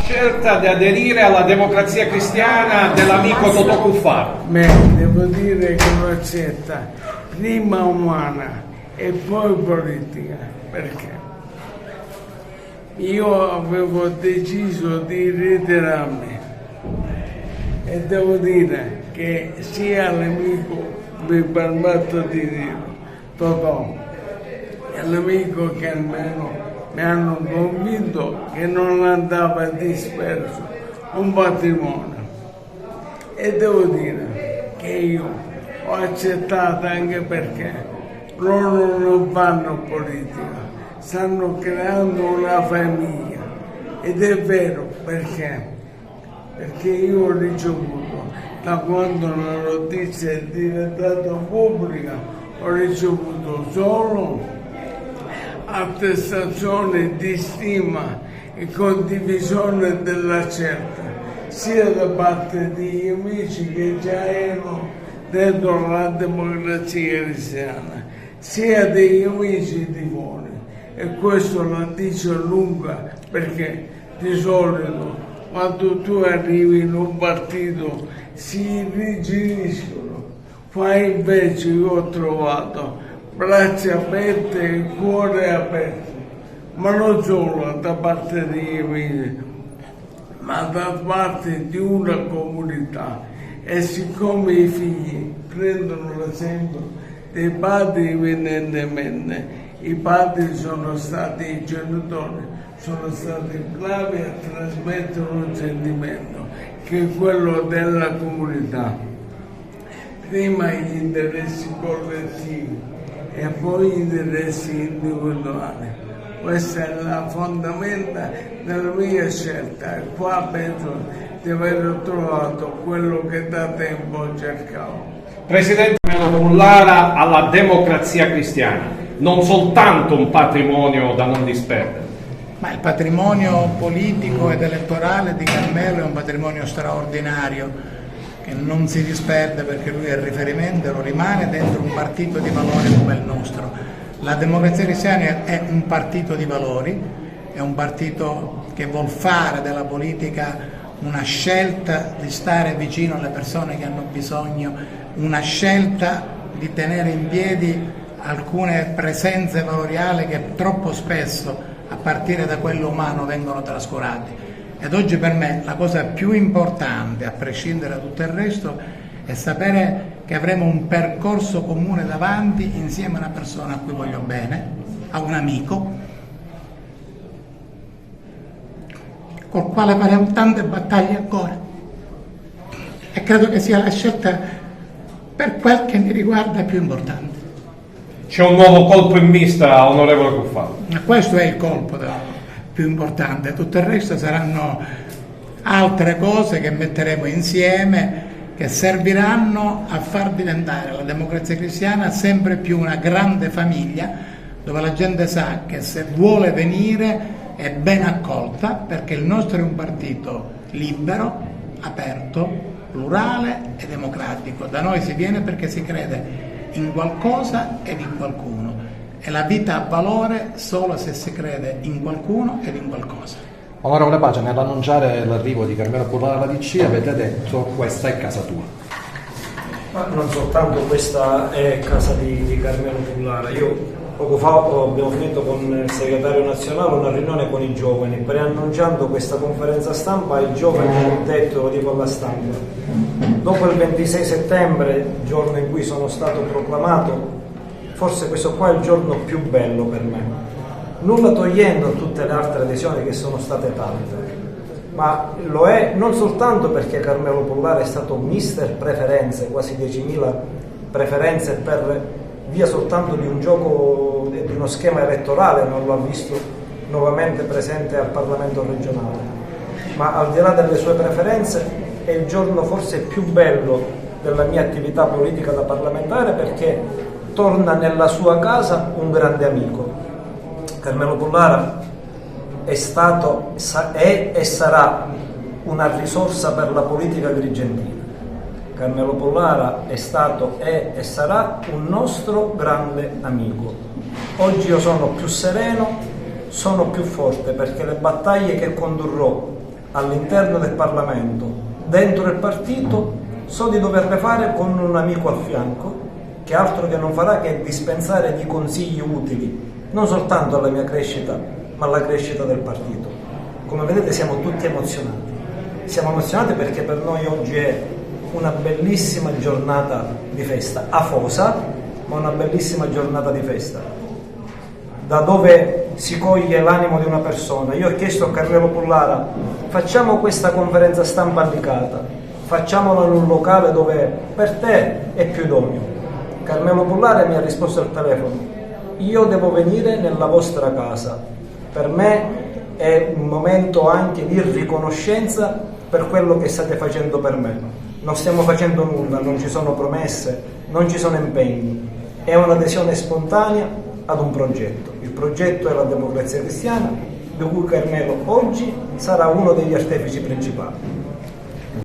scelta di aderire alla Democrazia Cristiana dell'amico Totò Cuffaro? Beh, devo dire che l'ho accetta prima umana e poi politica, perché io avevo deciso di ritirarmi e devo dire che sia l'amico, vi permetto di dirlo, Totò, e l'amico che almeno mi hanno convinto che non andava disperso un patrimonio. E devo dire che io ho accettato anche perché loro non fanno politica, stanno creando una famiglia. Ed è vero perché io ho ricevuto, da quando la notizia è diventata pubblica, ho ricevuto solo attestazioni di stima e condivisione della scelta, sia da parte di amici che già erano dentro la Democrazia Cristiana, sia degli amici di fuori. E questo la dice lunga, perché di solito quando tu arrivi in un partito si irrigidiscono, invece io ho trovato braccia aperte e cuore aperto, ma non solo da parte degli amici, ma da parte di una comunità. E siccome i figli prendono l'esempio dei padri evidentemente, i padri sono stati i genitori, sono stati bravi a trasmettere un sentimento che è quello della comunità. Prima gli interessi collettivi e poi gli interessi individuali. Questa è la fondamenta della mia scelta e qua penso di aver trovato quello che da tempo cercavo. Presidente Mullara alla Democrazia Cristiana, non soltanto un patrimonio da non disperdere. Ma il patrimonio politico ed elettorale di Carmelo è un patrimonio straordinario che non si disperde, perché lui è il riferimento e lo rimane dentro un partito di valori come il nostro. La Democrazia Cristiana è un partito di valori, è un partito che vuol fare della politica una scelta di stare vicino alle persone che hanno bisogno, una scelta di tenere in piedi alcune presenze valoriali che troppo spesso, a partire da quello umano, vengono trascurate. Ed oggi per me la cosa più importante, a prescindere da tutto il resto, è sapere che avremo un percorso comune davanti insieme a una persona a cui voglio bene, a un amico, col quale faremo tante battaglie ancora. E credo che sia la scelta, per quel che mi riguarda, più importante. C'è un nuovo colpo in vista, onorevole Cuffaro? Questo è il colpo più importante, tutto il resto saranno altre cose che metteremo insieme, che serviranno a far diventare la Democrazia Cristiana sempre più una grande famiglia, dove la gente sa che se vuole venire è ben accolta, perché il nostro è un partito libero, aperto, plurale e democratico. Da noi si viene perché si crede in qualcosa ed in qualcuno, e la vita ha valore solo se si crede in qualcuno ed in qualcosa. Onorevole Pace, nell'annunciare l'arrivo di Carmelo Mullara alla DC avete detto: questa è casa tua. Ma non soltanto questa è casa di Carmelo Mullara. Io poco fa abbiamo finito con il segretario nazionale una riunione con i giovani, preannunciando questa conferenza stampa ai giovani hanno detto, lo dico alla stampa: dopo il 26 settembre, giorno in cui sono stato proclamato, forse questo qua è il giorno più bello per me. Nulla togliendo a tutte le altre adesioni che sono state tante, ma lo è non soltanto perché Carmelo Mullara è stato mister preferenze, quasi 10.000 preferenze per via soltanto di un gioco, di uno schema elettorale, non lo ha visto nuovamente presente al Parlamento regionale, ma al di là delle sue preferenze è il giorno forse più bello della mia attività politica da parlamentare, perché torna nella sua casa un grande amico. Carmelo Mullara è stato, è e sarà una risorsa per la politica agrigentina. Carmelo Mullara è stato, è e sarà un nostro grande amico. Oggi io sono più sereno, sono più forte, perché le battaglie che condurrò all'interno del Parlamento, dentro il partito, so di doverle fare con un amico al fianco, che altro che non farà che dispensare di consigli utili, non soltanto alla mia crescita, ma alla crescita del partito. Come vedete siamo tutti emozionati. Siamo emozionati perché per noi oggi è una bellissima giornata di festa, afosa, ma una bellissima giornata di festa, da dove si coglie l'animo di una persona. Io ho chiesto a Carmelo Pullara, facciamo questa conferenza stampa all'Icata, facciamola in un locale dove per te è più idoneo. Carmelo Pullara mi ha risposto al telefono, io devo venire nella vostra casa, per me è un momento anche di riconoscenza per quello che state facendo per me. Non stiamo facendo nulla, non ci sono promesse, non ci sono impegni, è un'adesione spontanea ad un progetto. Il progetto è la Democrazia Cristiana, di cui Carmelo oggi sarà uno degli artefici principali.